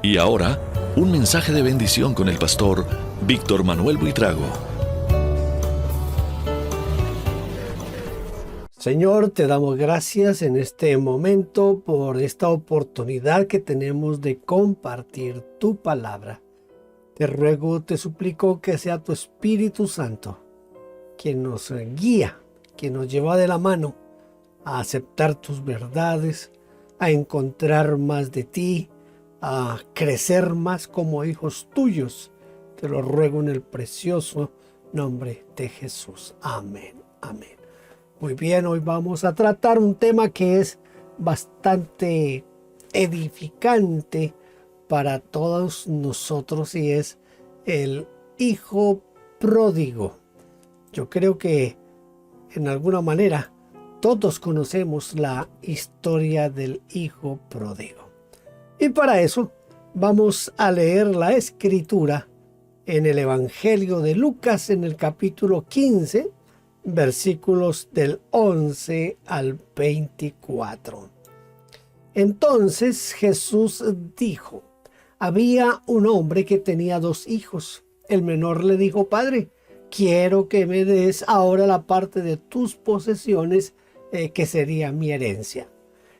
Y ahora, un mensaje de bendición con el pastor Víctor Manuel Buitrago. Señor, te damos gracias en este momento por esta oportunidad que tenemos de compartir tu palabra. Te ruego, te suplico que sea tu Espíritu Santo quien nos guía, quien nos lleva de la mano a aceptar tus verdades, a encontrar más de ti, a crecer más como hijos tuyos. Te lo ruego en el precioso nombre de Jesús. Amén. Amén. Muy bien, hoy vamos a tratar un tema que es bastante edificante para todos nosotros y es el hijo pródigo. Yo creo que en alguna manera todos conocemos la historia del hijo pródigo. Y para eso vamos a leer la escritura en el Evangelio de Lucas en el capítulo 15, versículos del 11 al 24. Entonces Jesús dijo: había un hombre que tenía 2 hijos. El menor le dijo: Padre, quiero que me des ahora la parte de tus posesiones, que sería mi herencia.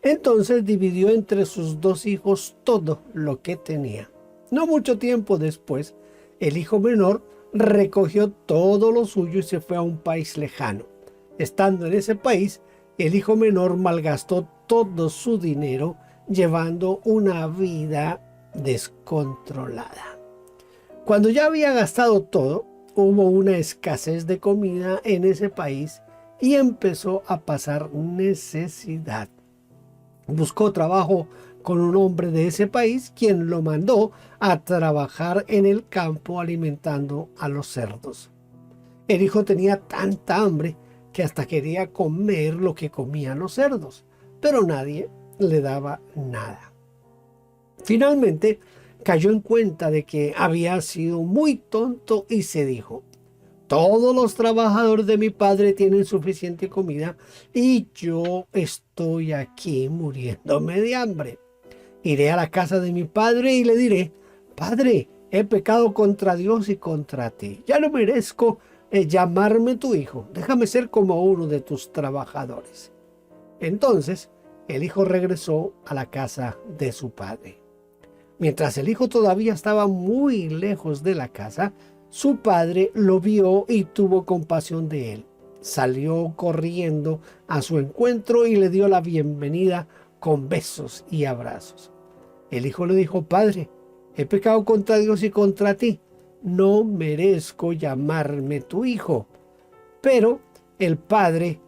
Entonces dividió entre sus 2 hijos todo lo que tenía. No mucho tiempo después, el hijo menor recogió todo lo suyo y se fue a un país lejano. Estando en ese país, el hijo menor malgastó todo su dinero llevando una vida descontrolada. Cuando ya había gastado todo, hubo una escasez de comida en ese país y empezó a pasar necesidad. Buscó trabajo con un hombre de ese país, quien lo mandó a trabajar en el campo alimentando a los cerdos. El hijo tenía tanta hambre que hasta quería comer lo que comían los cerdos, pero nadie le daba nada. Finalmente cayó en cuenta de que había sido muy tonto y se dijo: todos los trabajadores de mi padre tienen suficiente comida y yo estoy aquí muriéndome de hambre. Iré a la casa de mi padre y le diré: Padre, he pecado contra Dios y contra ti. Ya no merezco llamarme tu hijo. Déjame ser como uno de tus trabajadores. Entonces el hijo regresó a la casa de su padre. Mientras el hijo todavía estaba muy lejos de la casa, su padre lo vio y tuvo compasión de él. Salió corriendo a su encuentro y le dio la bienvenida con besos y abrazos. El hijo le dijo: Padre, he pecado contra Dios y contra ti. No merezco llamarme tu hijo. Pero el padre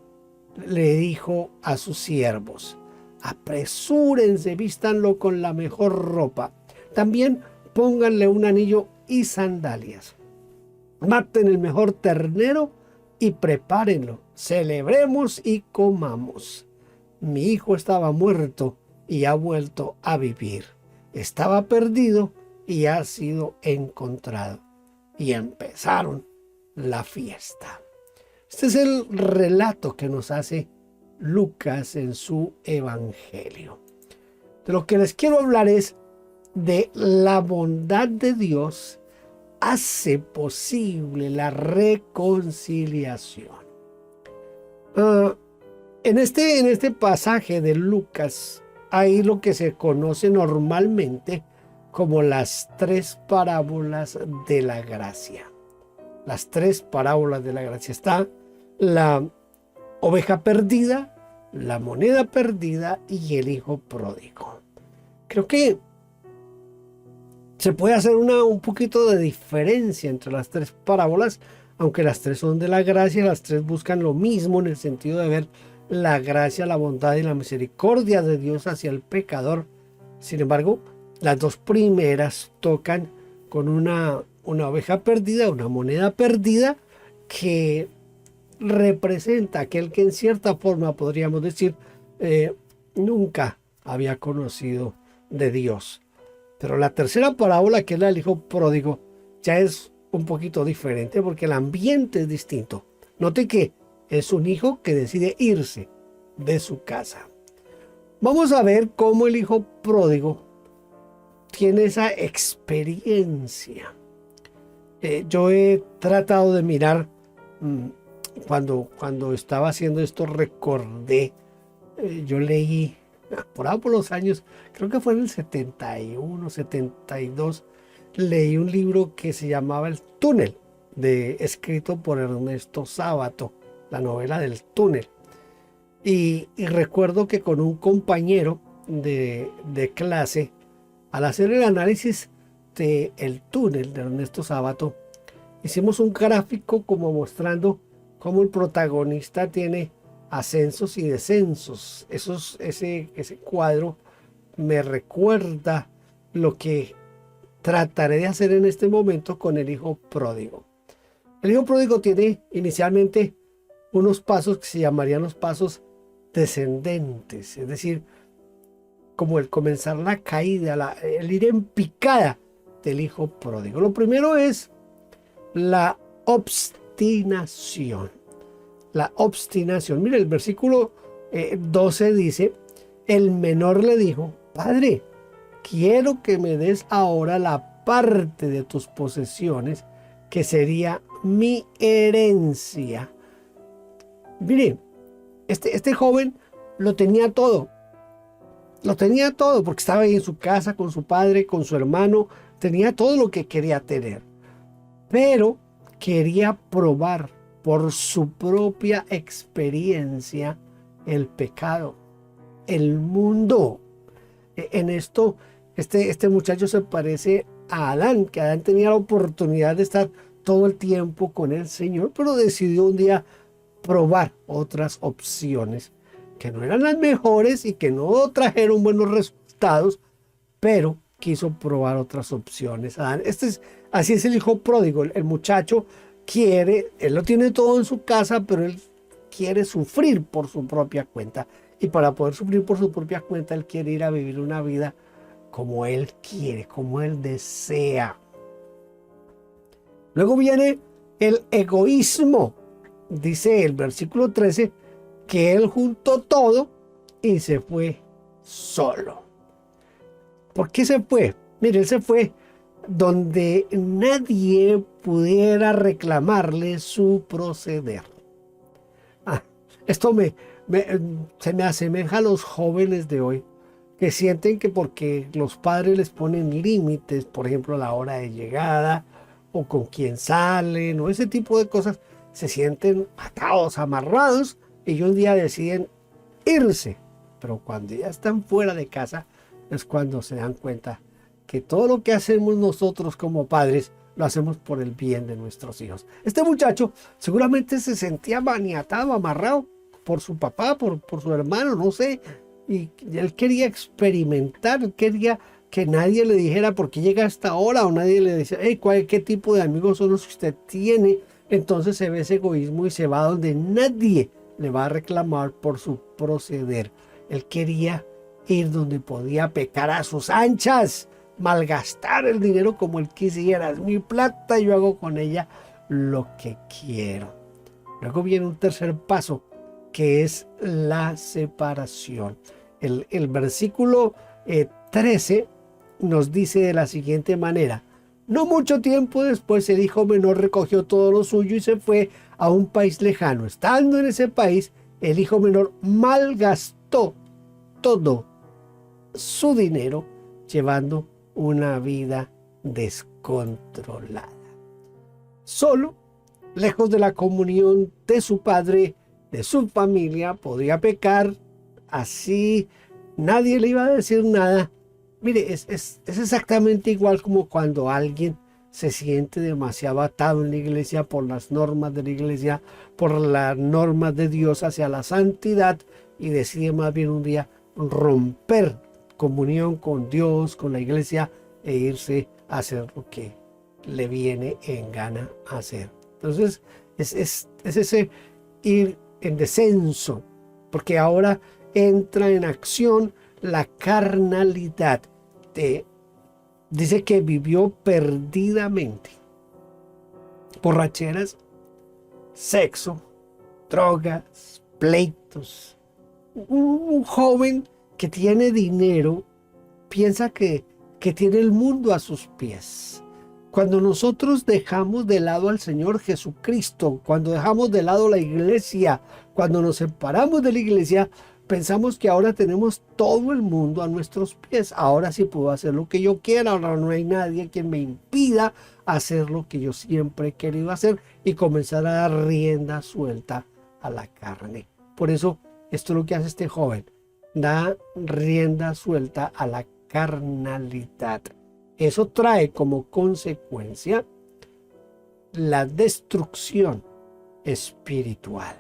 le dijo a sus siervos: apresúrense, vístanlo con la mejor ropa. También pónganle un anillo y sandalias. Maten el mejor ternero y prepárenlo. Celebremos y comamos. Mi hijo estaba muerto y ha vuelto a vivir. Estaba perdido y ha sido encontrado. Y empezaron la fiesta. Este es el relato que nos hace Lucas en su Evangelio. De lo que les quiero hablar es de la bondad de Dios hace posible la reconciliación. En este pasaje de Lucas hay lo que se conoce normalmente como las 3 parábolas de la gracia. Las 3 parábolas de la gracia. Está la oveja perdida, la moneda perdida y el hijo pródigo. Creo que se puede hacer un poquito de diferencia entre las 3 parábolas, aunque las 3 son de la gracia. Las 3 buscan lo mismo en el sentido de ver la gracia, la bondad y la misericordia de Dios hacia el pecador. Sin embargo, las 2 primeras tocan con una oveja perdida, una moneda perdida, que representa aquel que en cierta forma podríamos decir nunca había conocido de Dios. Pero la tercera parábola, que es la del hijo pródigo, ya es un poquito diferente porque el ambiente es distinto. Note que es un hijo que decide irse de su casa. Vamos a ver cómo el hijo pródigo tiene esa experiencia. Yo he tratado de mirar, cuando estaba haciendo esto recordé, yo leí por ahí por los años, creo que fue en el 71, 72, leí un libro que se llamaba El Túnel, escrito por Ernesto Sábato, la novela del túnel. Y recuerdo que con un compañero de clase, al hacer el análisis de El Túnel de Ernesto Sábato, hicimos un gráfico como mostrando cómo el protagonista tiene ascensos y descensos. Ese cuadro me recuerda lo que trataré de hacer en este momento con el hijo pródigo. El hijo pródigo tiene inicialmente unos pasos que se llamarían los pasos descendentes, es decir, como el comenzar la caída, el ir en picada del hijo pródigo. Lo primero es la obstinación. La obstinación. Mire, el versículo 12 dice, el menor le dijo, Padre, quiero que me des ahora la parte de tus posesiones, que sería mi herencia. Mire, este joven lo tenía todo. Lo tenía todo porque estaba ahí en su casa con su padre, con su hermano. Tenía todo lo que quería tener. Pero quería probar por su propia experiencia el pecado, el mundo. En esto, este muchacho se parece a Adán, que Adán tenía la oportunidad de estar todo el tiempo con el Señor, pero decidió un día probar otras opciones que no eran las mejores y que no trajeron buenos resultados, pero quiso probar otras opciones. Adán, así es el hijo pródigo. El muchacho él lo tiene todo en su casa, pero él quiere sufrir por su propia cuenta. Y para poder sufrir por su propia cuenta, él quiere ir a vivir una vida como él quiere, como él desea. Luego viene el egoísmo. Dice el versículo 13 que él juntó todo y se fue solo. ¿Por qué se fue? Mire, él se fue donde nadie pudiera reclamarle su proceder. Esto se me asemeja a los jóvenes de hoy, que sienten que porque los padres les ponen límites, por ejemplo, a la hora de llegada, o con quién salen, o ese tipo de cosas, se sienten atados, amarrados, y un día deciden irse. Pero cuando ya están fuera de casa, es cuando se dan cuenta que todo lo que hacemos nosotros como padres lo hacemos por el bien de nuestros hijos. Este muchacho seguramente se sentía maniatado, amarrado por su papá, por su hermano, no sé, y él quería experimentar, quería que nadie le dijera por qué llega a esta hora, o nadie le decía, hey, ¿qué tipo de amigos son los que usted tiene? Entonces se ve ese egoísmo y se va donde nadie le va a reclamar por su proceder. Él quería ir donde podía pecar a sus anchas, malgastar el dinero como él quisiera. Es mi plata, yo hago con ella lo que quiero. Luego viene un tercer paso, que es la separación. El versículo 13 nos dice de la siguiente manera: no mucho tiempo después el hijo menor recogió todo lo suyo y se fue a un país lejano. Estando en ese país, el hijo menor malgastó todo su dinero llevando una vida descontrolada. Solo, lejos de la comunión de su padre, de su familia, podía pecar. Así nadie le iba a decir nada. Mire, es exactamente igual como cuando alguien se siente demasiado atado en la iglesia por las normas de la iglesia, por las normas de Dios hacia la santidad, y decide más bien un día romper comunión con Dios, con la iglesia, e irse a hacer lo que le viene en gana hacer. Entonces es ese ir en descenso, porque ahora entra en acción la carnalidad. Dice que vivió perdidamente. Borracheras, sexo, drogas, pleitos. Un joven que tiene dinero piensa que que tiene el mundo a sus pies. Cuando nosotros dejamos de lado al Señor Jesucristo, cuando dejamos de lado la iglesia, cuando nos separamos de la iglesia, pensamos que ahora tenemos todo el mundo a nuestros pies. Ahora sí puedo hacer lo que yo quiera, ahora no hay nadie quien me impida hacer lo que yo siempre he querido hacer y comenzar a dar rienda suelta a la carne. Por eso, esto es lo que hace este joven, da rienda suelta a la carnalidad. Eso trae como consecuencia la destrucción espiritual.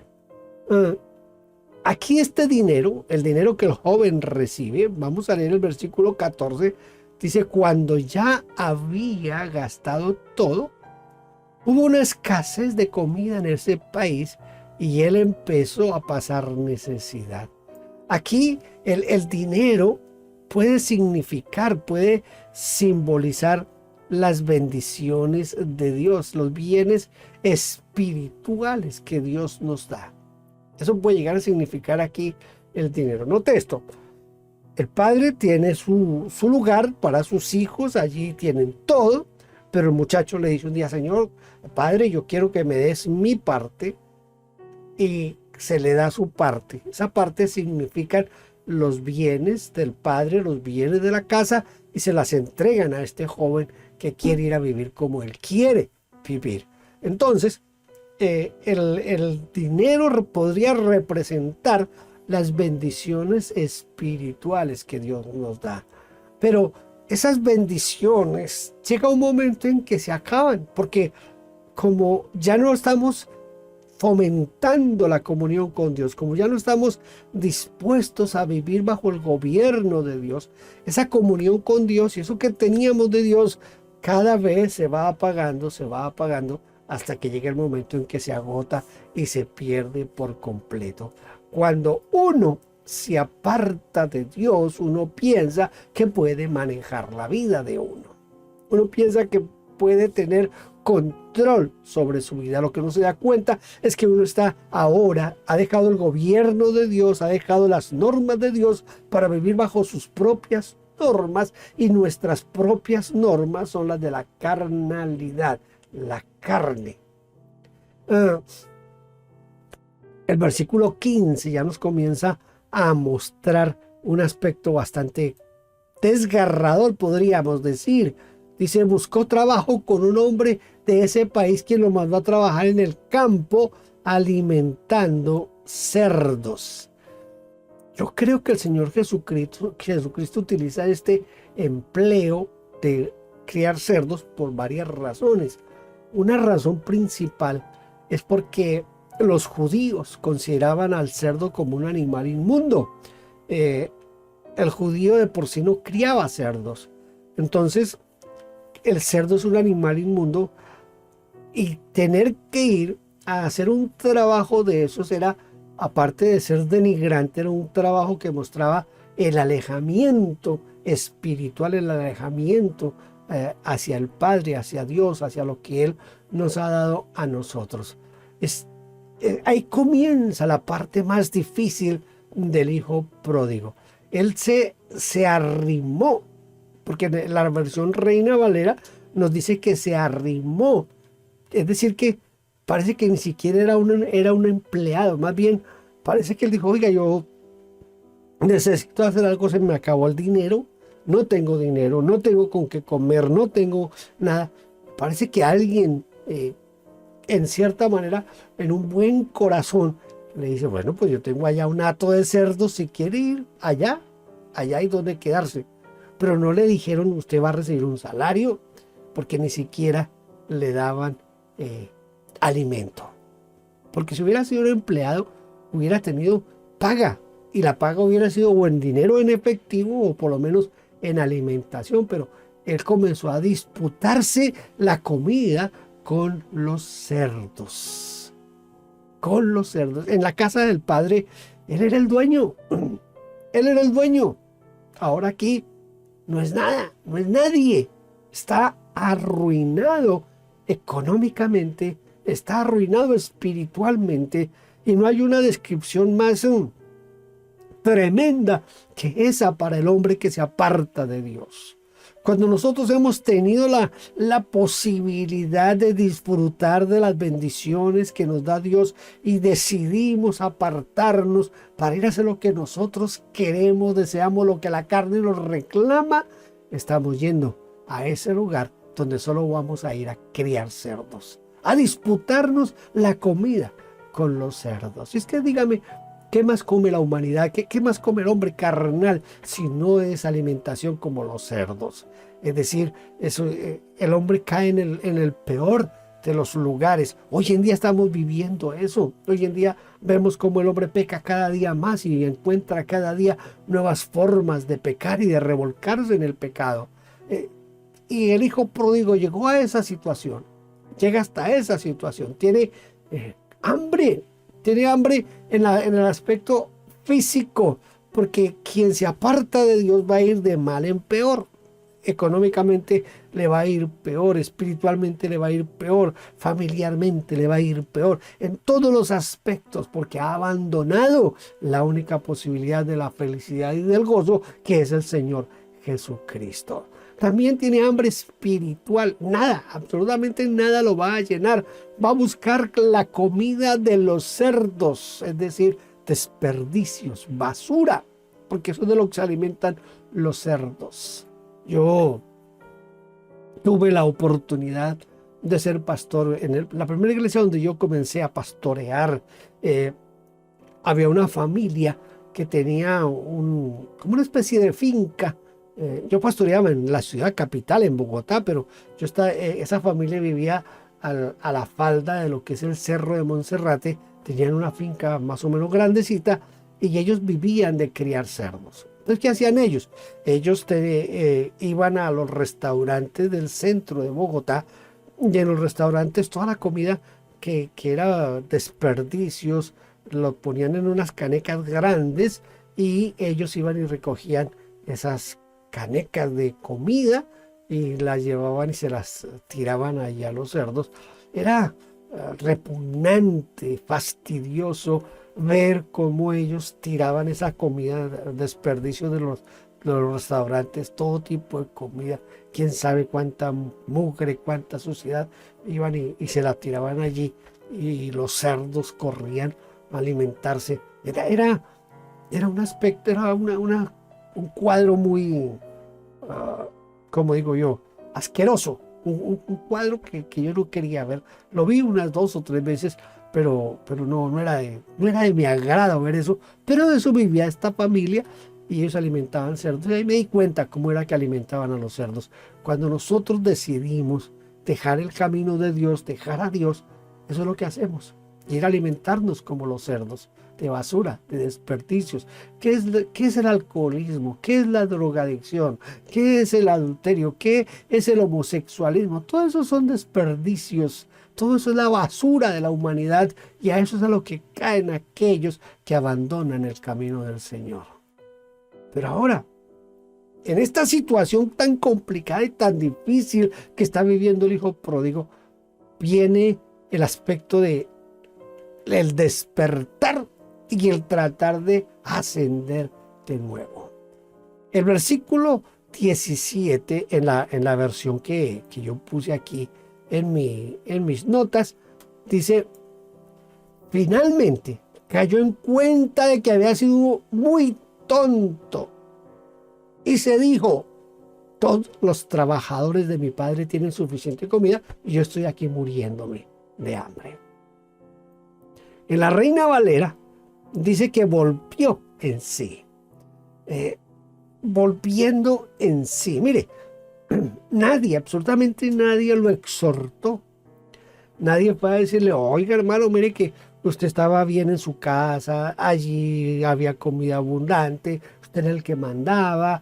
Aquí este dinero, el dinero que el joven recibe, vamos a leer el versículo 14, dice, cuando ya había gastado todo, hubo una escasez de comida en ese país y él empezó a pasar necesidad. Aquí el dinero puede significar, puede simbolizar las bendiciones de Dios, los bienes espirituales que Dios nos da. Eso puede llegar a significar aquí el dinero. Note esto. El padre tiene su lugar para sus hijos, allí tienen todo, pero el muchacho le dice un día, Señor, Padre, yo quiero que me des mi parte, y se le da su parte. Esa parte significa los bienes del padre, los bienes de la casa, y se las entregan a este joven que quiere ir a vivir como él quiere vivir. Entonces, el dinero podría representar las bendiciones espirituales que Dios nos da. Pero esas bendiciones llega un momento en que se acaban, porque como ya no estamos fomentando la comunión con Dios, como ya no estamos dispuestos a vivir bajo el gobierno de Dios, esa comunión con Dios y eso que teníamos de Dios cada vez se va apagando, hasta que llega el momento en que se agota y se pierde por completo. Cuando uno se aparta de Dios, uno piensa que puede manejar la vida de uno. Uno piensa que puede tener control sobre su vida. Lo que no se da cuenta es que uno está ahora, ha dejado el gobierno de Dios, ha dejado las normas de Dios para vivir bajo sus propias normas, y nuestras propias normas son las de la carnalidad, la carne. El versículo 15 ya nos comienza a mostrar un aspecto bastante desgarrador, podríamos decir. Dice, buscó trabajo con un hombre de ese país quien lo mandó a trabajar en el campo alimentando cerdos. Yo creo que el Señor Jesucristo utiliza este empleo de criar cerdos por varias razones. Una razón principal es porque los judíos consideraban al cerdo como un animal inmundo. El judío de por sí no criaba cerdos. Entonces, el cerdo es un animal inmundo y tener que ir a hacer un trabajo de esos era, aparte de ser denigrante, era un trabajo que mostraba el alejamiento espiritual, el alejamiento hacia el Padre, hacia Dios, hacia lo que Él nos ha dado a nosotros. Ahí comienza la parte más difícil del hijo pródigo. Él se arrimó, porque la versión Reina Valera nos dice que se arrimó. Es decir, que parece que ni siquiera era un empleado. Más bien, parece que él dijo, oiga, yo necesito hacer algo, se me acabó el dinero, no tengo dinero, no tengo con qué comer, no tengo nada. Parece que alguien, en cierta manera, en un buen corazón, le dice, bueno, pues yo tengo allá un hato de cerdos, si quiere ir allá hay donde quedarse. Pero no le dijeron, usted va a recibir un salario, porque ni siquiera le daban alimento. Porque si hubiera sido un empleado, hubiera tenido paga, y la paga hubiera sido o en dinero en efectivo o por lo menos en alimentación, pero él comenzó a disputarse la comida con los cerdos. Con los cerdos. En la casa del padre, él era el dueño. Él era el dueño. Ahora aquí no es nada, no es nadie. Está arruinado económicamente, está arruinado espiritualmente, y no hay una descripción más tremenda que esa para el hombre que se aparta de Dios. Cuando nosotros hemos tenido la posibilidad de disfrutar de las bendiciones que nos da Dios y decidimos apartarnos para ir a hacer lo que nosotros queremos, deseamos, lo que la carne nos reclama, estamos yendo a ese lugar donde solo vamos a ir a criar cerdos, a disputarnos la comida con los cerdos. Y es que dígame, ¿qué más come la humanidad? ¿Qué más come el hombre carnal si no es alimentación como los cerdos? Es decir, el hombre cae en el peor de los lugares. Hoy en día estamos viviendo eso. Hoy en día vemos cómo el hombre peca cada día más y encuentra cada día nuevas formas de pecar y de revolcarse en el pecado. Y el hijo pródigo llegó a esa situación. Llega hasta esa situación. Tiene hambre. Tiene hambre en el aspecto físico, porque quien se aparta de Dios va a ir de mal en peor. Económicamente le va a ir peor, espiritualmente le va a ir peor, familiarmente le va a ir peor, en todos los aspectos, porque ha abandonado la única posibilidad de la felicidad y del gozo, que es el Señor Jesucristo. También tiene hambre espiritual. Nada, absolutamente nada lo va a llenar. Va a buscar la comida de los cerdos, es decir, desperdicios, basura, porque eso es de lo que se alimentan los cerdos. Yo tuve la oportunidad de ser pastor en la primera iglesia donde yo comencé a pastorear. Había una familia que tenía como una especie de finca. Yo pastoreaba en la ciudad capital, en Bogotá, pero esa familia vivía a la falda de lo que es el Cerro de Monserrate. Tenían una finca más o menos grandecita y ellos vivían de criar cerdos. Entonces, ¿qué hacían ellos? Ellos iban a los restaurantes del centro de Bogotá, y en los restaurantes toda la comida que era desperdicios lo ponían en unas canecas grandes y ellos iban y recogían esas canecas de comida y las llevaban y se las tiraban allá a los cerdos. Era repugnante, fastidioso ver cómo ellos tiraban esa comida, desperdicio de los restaurantes, todo tipo de comida, quién sabe cuánta mugre, cuánta suciedad, iban y se la tiraban allí y los cerdos corrían a alimentarse. Era un aspecto, era un cuadro muy, como digo yo, asqueroso, un cuadro que yo no quería ver. Lo vi unas 2 o 3 veces, pero no era de mi agrado ver eso. Pero de eso vivía esta familia y ellos alimentaban cerdos. Y ahí me di cuenta cómo era que alimentaban a los cerdos. Cuando nosotros decidimos dejar el camino de Dios, dejar a Dios, eso es lo que hacemos. Ir a alimentarnos como los cerdos, de basura, de desperdicios. ¿Qué es el alcoholismo? ¿Qué es la drogadicción? ¿Qué es el adulterio? ¿Qué es el homosexualismo? Todo eso son desperdicios. Todo eso es la basura de la humanidad y a eso es a lo que caen aquellos que abandonan el camino del Señor. Pero ahora, en esta situación tan complicada y tan difícil que está viviendo el hijo pródigo, viene el aspecto de el despertar y el tratar de ascender de nuevo. El versículo 17 en la versión que yo puse aquí en mis notas, dice: finalmente cayó en cuenta de que había sido muy tonto y se dijo: todos los trabajadores de mi padre tienen suficiente comida y yo estoy aquí muriéndome de hambre. En la Reina Valera dice que volvió en sí. Volviendo en sí. Mire, nadie, absolutamente nadie lo exhortó. Nadie fue a decirle: oiga, hermano, mire que usted estaba bien en su casa, allí había comida abundante, usted era el que mandaba.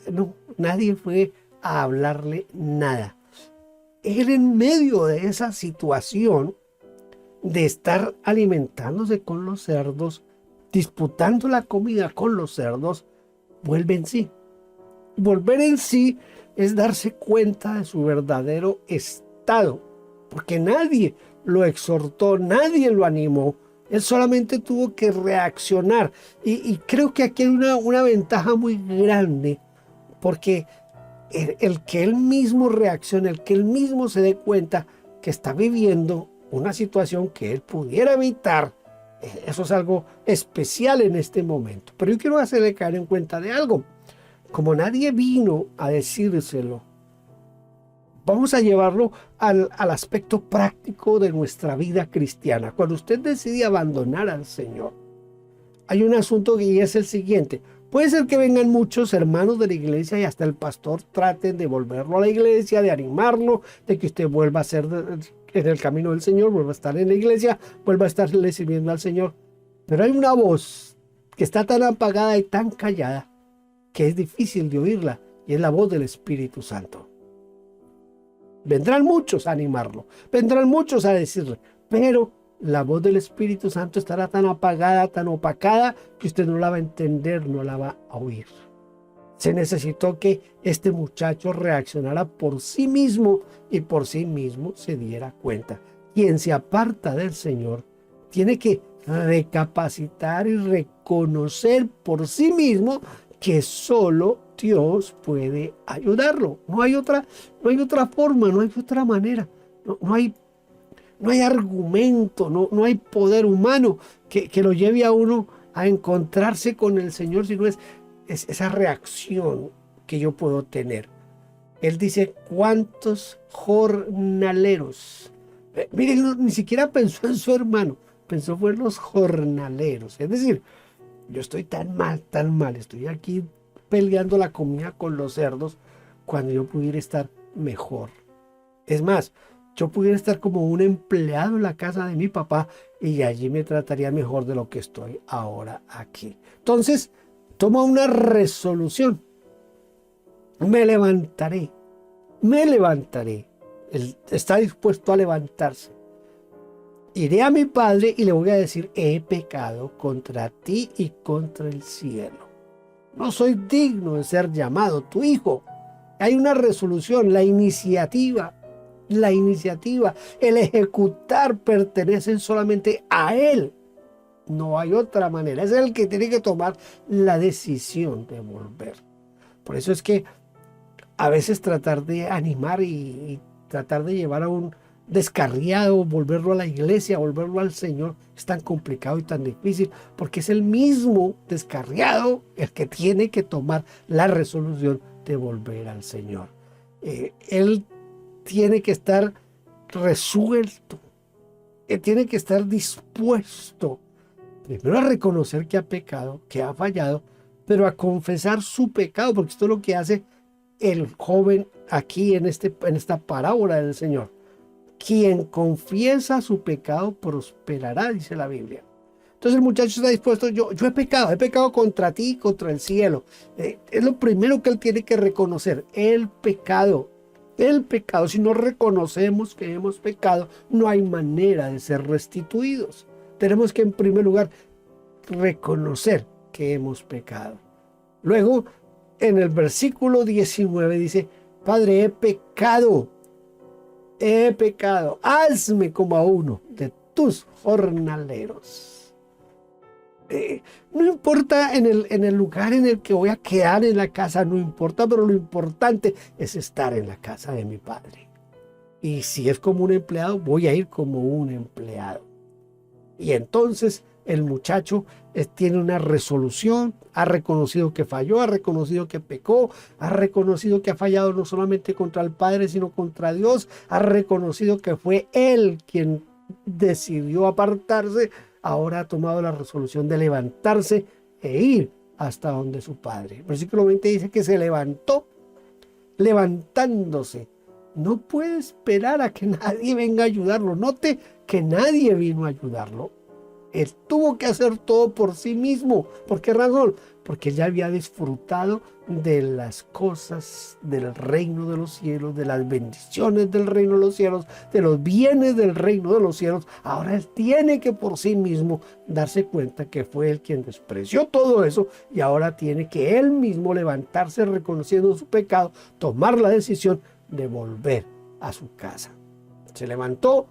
No, nadie fue a hablarle nada. Él, en medio de esa situación de estar alimentándose con los cerdos, disputando la comida con los cerdos, vuelve en sí. Volver en sí es darse cuenta de su verdadero estado, porque nadie lo exhortó, nadie lo animó. Él solamente tuvo que reaccionar. Y creo que aquí hay una ventaja muy grande, porque el que él mismo reaccione, el que él mismo se dé cuenta que está viviendo una situación que él pudiera evitar, eso es algo especial en este momento. Pero yo quiero hacerle caer en cuenta de algo. Como nadie vino a decírselo, vamos a llevarlo al aspecto práctico de nuestra vida cristiana. Cuando usted decide abandonar al Señor, hay un asunto y es el siguiente. Puede ser que vengan muchos hermanos de la iglesia y hasta el pastor traten de volverlo a la iglesia, de animarlo, de que usted vuelva a ser en el camino del Señor, vuelva a estar en la iglesia, vuelva a estarle sirviendo al Señor. Pero hay una voz que está tan apagada y tan callada que es difícil de oírla, y es la voz del Espíritu Santo. Vendrán muchos a animarlo, vendrán muchos a decirle, pero la voz del Espíritu Santo estará tan apagada, tan opacada, que usted no la va a entender, no la va a oír. Se necesitó que este muchacho reaccionara por sí mismo y por sí mismo se diera cuenta. Quien se aparta del Señor tiene que recapacitar y reconocer por sí mismo que solo Dios puede ayudarlo. No hay otra forma, no hay otra manera. No hay argumento, no hay poder humano que lo lleve a uno a encontrarse con el Señor, sino es esa reacción que yo puedo tener. Él dice, ¿cuántos jornaleros? Miren, ni siquiera pensó en su hermano, pensó fue en los jornaleros. Es decir, yo estoy tan mal, estoy aquí peleando la comida con los cerdos cuando yo pudiera estar mejor. Es más, yo pudiera estar como un empleado en la casa de mi papá y allí me trataría mejor de lo que estoy ahora aquí. Entonces, toma una resolución. Me levantaré. Él está dispuesto a levantarse. Iré a mi padre y le voy a decir, he pecado contra ti y contra el cielo. No soy digno de ser llamado tu hijo. Hay una resolución, la iniciativa, el ejecutar pertenecen solamente a él. No hay otra manera. Es el que tiene que tomar la decisión de volver. Por eso es que a veces tratar de animar y tratar de llevar a un descarriado, volverlo a la iglesia, volverlo al Señor, es tan complicado y tan difícil, porque es el mismo descarriado el que tiene que tomar la resolución de volver al Señor. Él tiene que estar resuelto, tiene que estar dispuesto primero a reconocer que ha pecado, que ha fallado, pero a confesar su pecado, porque esto es lo que hace el joven aquí en esta parábola del Señor. Quien confiesa su pecado prosperará, dice la Biblia. Entonces el muchacho está dispuesto, yo he pecado contra ti y contra el cielo. Es lo primero que él tiene que reconocer, el pecado. Si no reconocemos que hemos pecado, no hay manera de ser restituidos. Tenemos que en primer lugar reconocer que hemos pecado. Luego, en el versículo 19 dice, Padre, he pecado, hazme como a uno de tus jornaleros. No importa en el lugar en el que voy a quedar en la casa, no importa, pero lo importante es estar en la casa de mi Padre. Y si es como un empleado, voy a ir como un empleado. Y entonces el muchacho tiene una resolución, ha reconocido que falló, ha reconocido que pecó, ha reconocido que ha fallado no solamente contra el Padre, sino contra Dios, ha reconocido que fue él quien decidió apartarse, ahora ha tomado la resolución de levantarse e ir hasta donde su Padre. El versículo 20 dice que se levantó, levantándose. No puede esperar a que nadie venga a ayudarlo. Note que nadie vino a ayudarlo. Él tuvo que hacer todo por sí mismo. ¿Por qué razón? Porque él ya había disfrutado de las cosas del reino de los cielos, de las bendiciones del reino de los cielos, de los bienes del reino de los cielos. Ahora él tiene que por sí mismo darse cuenta que fue él quien despreció todo eso y ahora tiene que él mismo levantarse reconociendo su pecado, tomar la decisión de volver a su casa. Se levantó,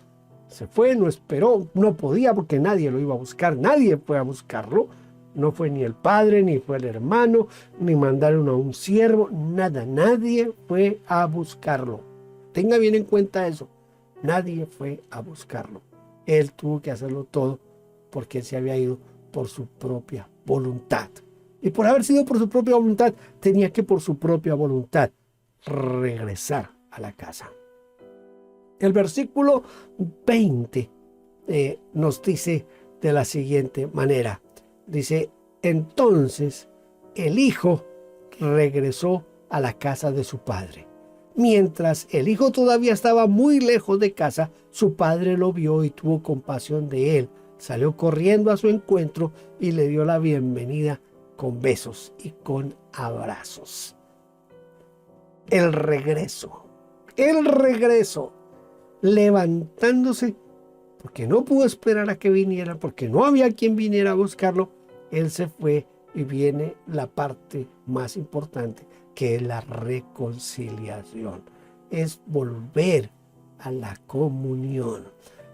se fue, no esperó, no podía porque nadie lo iba a buscar, nadie fue a buscarlo. No fue ni el padre, ni fue el hermano, ni mandaron a un siervo, nada. Nadie fue a buscarlo. Tenga bien en cuenta eso. Nadie fue a buscarlo. Él tuvo que hacerlo todo porque él se había ido por su propia voluntad. Y por haber sido por su propia voluntad, tenía que por su propia voluntad regresar a la casa. El versículo 20 nos dice de la siguiente manera. Dice, entonces el hijo regresó a la casa de su padre. Mientras el hijo todavía estaba muy lejos de casa, su padre lo vio y tuvo compasión de él. Salió corriendo a su encuentro y le dio la bienvenida con besos y con abrazos. El regreso, levantándose, porque no pudo esperar a que viniera, porque no había quien viniera a buscarlo, él se fue y viene la parte más importante, que es la reconciliación. Es volver a la comunión.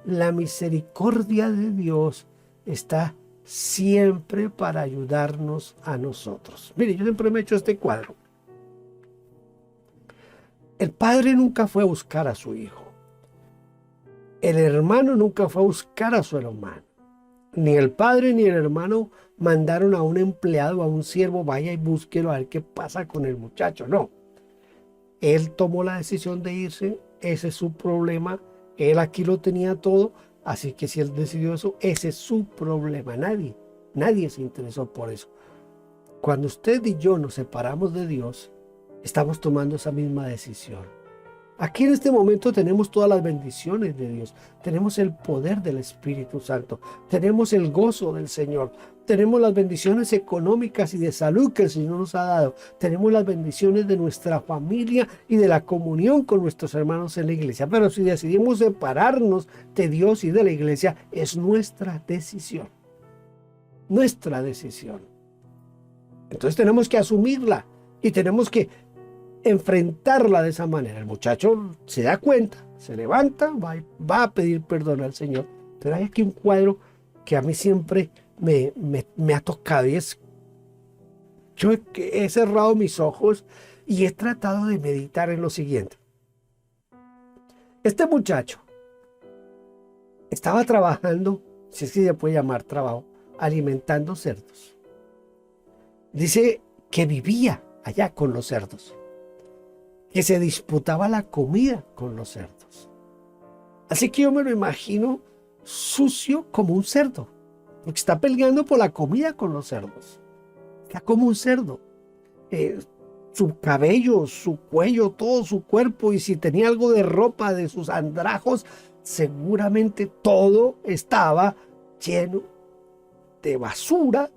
La misericordia de Dios está siempre para ayudarnos a nosotros. Mire, yo siempre me he hecho este cuadro. El padre nunca fue a buscar a su hijo. El hermano nunca fue a buscar a su hermano. Ni el padre ni el hermano mandaron a un empleado, a un siervo, vaya y búsquelo a ver qué pasa con el muchacho. No. Él tomó la decisión de irse. Ese es su problema. Él aquí lo tenía todo. Así que si él decidió eso, ese es su problema. Nadie se interesó por eso. Cuando usted y yo nos separamos de Dios, estamos tomando esa misma decisión. Aquí en este momento tenemos todas las bendiciones de Dios. Tenemos el poder del Espíritu Santo. Tenemos el gozo del Señor. Tenemos las bendiciones económicas y de salud que el Señor nos ha dado. Tenemos las bendiciones de nuestra familia y de la comunión con nuestros hermanos en la iglesia. Pero si decidimos separarnos de Dios y de la iglesia, es nuestra decisión. Nuestra decisión. Entonces tenemos que asumirla y tenemos que enfrentarla de esa manera. El muchacho se da cuenta, se levanta, va a pedir perdón al Señor. Pero hay aquí un cuadro que a mí siempre me ha tocado y es, yo he cerrado mis ojos y he tratado de meditar en lo siguiente. Este muchacho estaba trabajando, si es que se puede llamar trabajo, alimentando cerdos. Dice que vivía allá con los cerdos, que se disputaba la comida con los cerdos. Así que yo me lo imagino sucio como un cerdo, porque está peleando por la comida con los cerdos. Está como un cerdo. Su cabello, su cuello, todo su cuerpo, y si tenía algo de ropa de sus andrajos, seguramente todo estaba lleno de basura.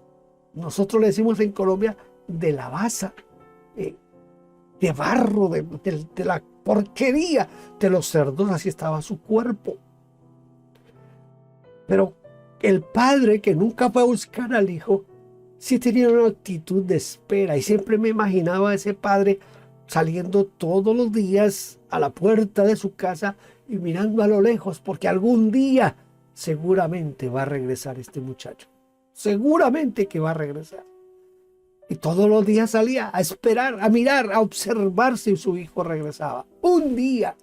Nosotros le decimos en Colombia de la basa, de barro, de la porquería de los cerdos. Así estaba su cuerpo. Pero el padre, que nunca fue a buscar al hijo, sí tenía una actitud de espera. Y siempre me imaginaba a ese padre saliendo todos los días a la puerta de su casa y mirando a lo lejos, porque algún día seguramente va a regresar este muchacho. Seguramente que va a regresar. Y todos los días salía a esperar, a mirar, a observar si su hijo regresaba. Un día,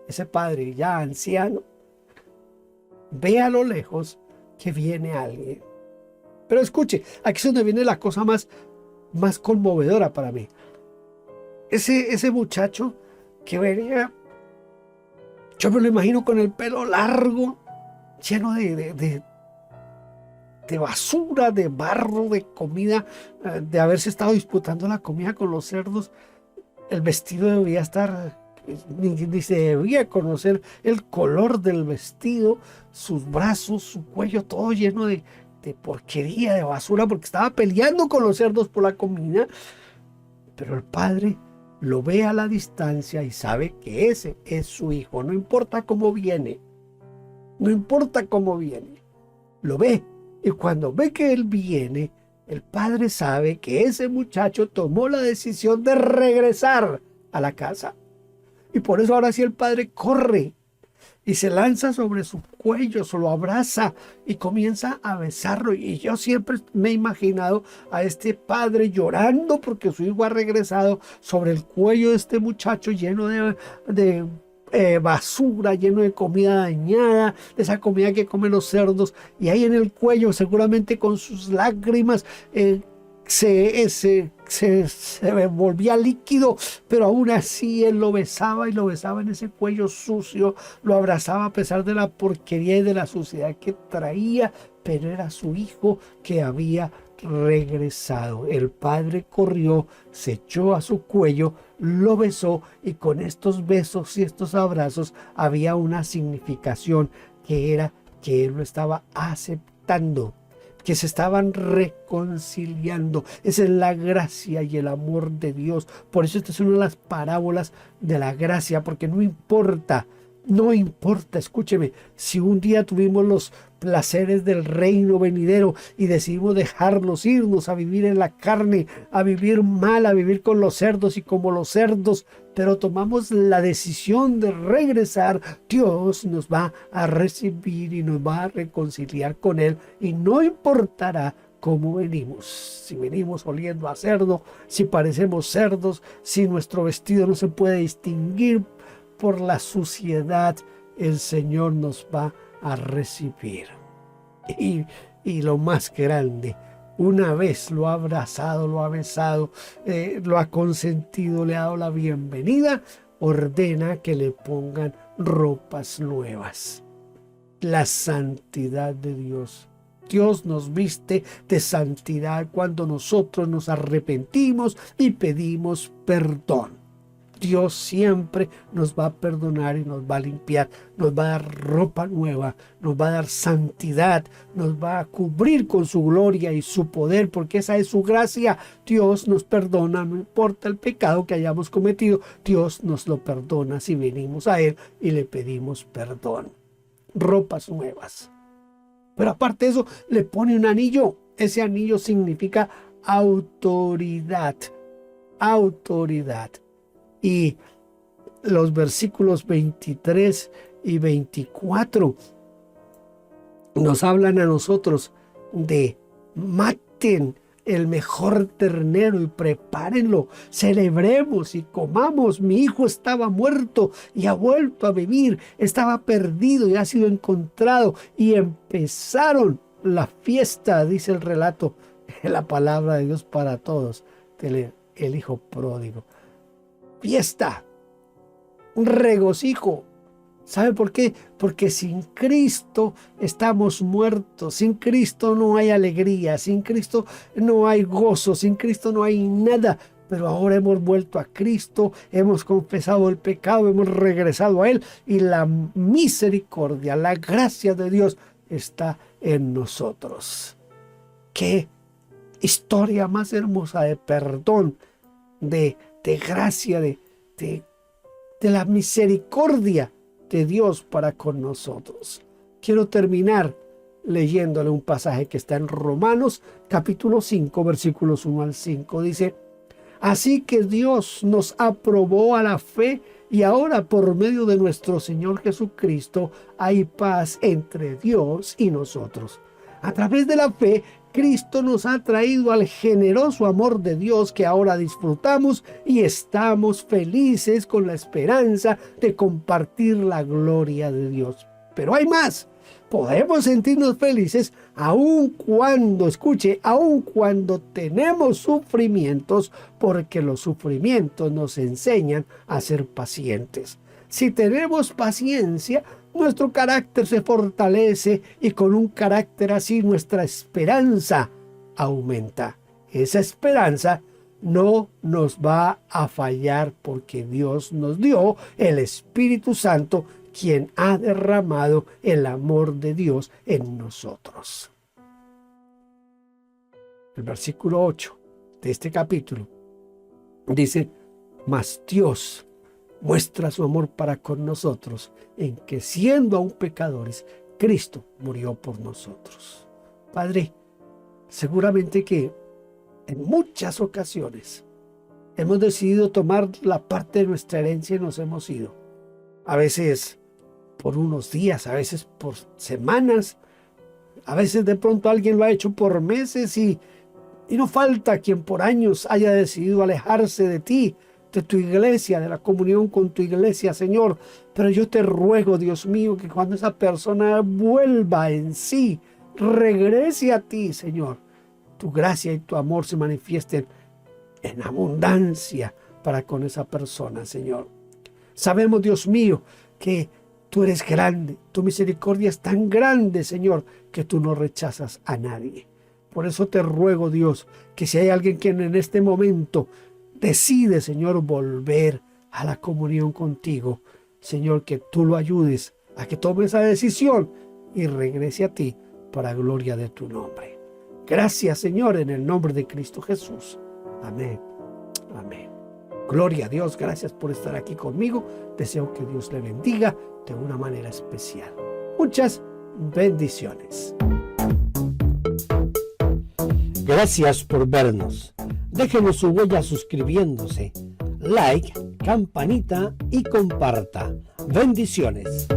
ese padre ya anciano ve a lo lejos que viene alguien. Pero escuche, aquí es donde viene la cosa más conmovedora para mí. Ese muchacho que venía, yo me lo imagino con el pelo largo, lleno de basura, de barro, de comida, de haberse estado disputando la comida con los cerdos. El vestido debía estar, ni se debía conocer el color del vestido, sus brazos, su cuello, todo lleno de porquería, de basura, porque estaba peleando con los cerdos por la comida. Pero el padre lo ve a la distancia y sabe que ese es su hijo. No importa cómo viene, no importa cómo viene, lo ve. Y cuando ve que él viene, el padre sabe que ese muchacho tomó la decisión de regresar a la casa. Y por eso ahora sí el padre corre y se lanza sobre su cuello, se lo abraza y comienza a besarlo. Y yo siempre me he imaginado a este padre llorando porque su hijo ha regresado, sobre el cuello de este muchacho lleno de basura, lleno de comida dañada, de esa comida que comen los cerdos, y ahí en el cuello, seguramente con sus lágrimas, se volvía líquido, pero aún así él lo besaba y lo besaba en ese cuello sucio, lo abrazaba a pesar de la porquería y de la suciedad que traía, pero era su hijo que había regresado. El padre corrió, se echó a su cuello, lo besó, y con estos besos y estos abrazos había una significación, que era que él lo estaba aceptando, que se estaban reconciliando. Esa es la gracia y el amor de Dios. Por eso esta es una de las parábolas de la gracia, porque no importa, escúcheme, si un día tuvimos los placeres del reino venidero y decidimos dejarlos, irnos a vivir en la carne, a vivir mal, a vivir con los cerdos y como los cerdos, pero tomamos la decisión de regresar, Dios nos va a recibir y nos va a reconciliar con Él, y no importará cómo venimos, si venimos oliendo a cerdo, si parecemos cerdos, si nuestro vestido no se puede distinguir por la suciedad, el Señor nos va a recibir. Y lo más grande, una vez lo ha abrazado, lo ha besado, lo ha consentido, le ha dado la bienvenida, ordena que le pongan ropas nuevas. La santidad de Dios. Dios nos viste de santidad cuando nosotros nos arrepentimos y pedimos perdón. Dios siempre nos va a perdonar y nos va a limpiar, nos va a dar ropa nueva, nos va a dar santidad, nos va a cubrir con su gloria y su poder, porque esa es su gracia. Dios nos perdona, no importa el pecado que hayamos cometido, Dios nos lo perdona si venimos a Él y le pedimos perdón. Ropas nuevas. Pero aparte de eso, le pone un anillo. Ese anillo significa autoridad. Autoridad. Y los versículos 23 y 24 nos hablan a nosotros de: maten el mejor ternero y prepárenlo, celebremos y comamos. Mi hijo estaba muerto y ha vuelto a vivir, estaba perdido y ha sido encontrado. Y empezaron la fiesta, dice el relato, la palabra de Dios para todos, el hijo pródigo. Fiesta, un regocijo. ¿Sabe por qué? Porque sin Cristo estamos muertos. Sin Cristo no hay alegría. Sin Cristo no hay gozo. Sin Cristo no hay nada. Pero ahora hemos vuelto a Cristo, hemos confesado el pecado, hemos regresado a Él, y la misericordia, la gracia de Dios está en nosotros. ¡Qué historia más hermosa de perdón, de gracia, de la misericordia de Dios para con nosotros! Quiero terminar leyéndole un pasaje que está en Romanos capítulo 5, versículos 1 al 5. Dice: así que Dios nos aprobó a la fe, y ahora por medio de nuestro Señor Jesucristo hay paz entre Dios y nosotros. A través de la fe, Cristo nos ha traído al generoso amor de Dios que ahora disfrutamos, y estamos felices con la esperanza de compartir la gloria de Dios. Pero hay más. Podemos sentirnos felices aun cuando, escuche, aun cuando tenemos sufrimientos, porque los sufrimientos nos enseñan a ser pacientes. Si tenemos paciencia, nuestro carácter se fortalece, y con un carácter así nuestra esperanza aumenta. Esa esperanza no nos va a fallar, porque Dios nos dio el Espíritu Santo, quien ha derramado el amor de Dios en nosotros. El versículo 8 de este capítulo dice: mas Dios muestra su amor para con nosotros, en que siendo aún pecadores, Cristo murió por nosotros. Padre, seguramente que en muchas ocasiones hemos decidido tomar la parte de nuestra herencia y nos hemos ido. A veces por unos días, a veces por semanas, a veces de pronto alguien lo ha hecho por meses y no falta quien por años haya decidido alejarse de ti, de tu iglesia, de la comunión con tu iglesia, Señor. Pero yo te ruego, Dios mío, que cuando esa persona vuelva en sí, regrese a ti, Señor, tu gracia y tu amor se manifiesten en abundancia para con esa persona, Señor. Sabemos, Dios mío, que tú eres grande, tu misericordia es tan grande, Señor, que tú no rechazas a nadie. Por eso te ruego, Dios, que si hay alguien que en este momento decide, Señor, volver a la comunión contigo, Señor, que tú lo ayudes a que tome esa decisión y regrese a ti para gloria de tu nombre. Gracias, Señor, en el nombre de Cristo Jesús. Amén. Amén. Gloria a Dios, gracias por estar aquí conmigo. Deseo que Dios le bendiga de una manera especial. Muchas bendiciones. Gracias por vernos. Déjenos su huella suscribiéndose, like, campanita y comparta. Bendiciones.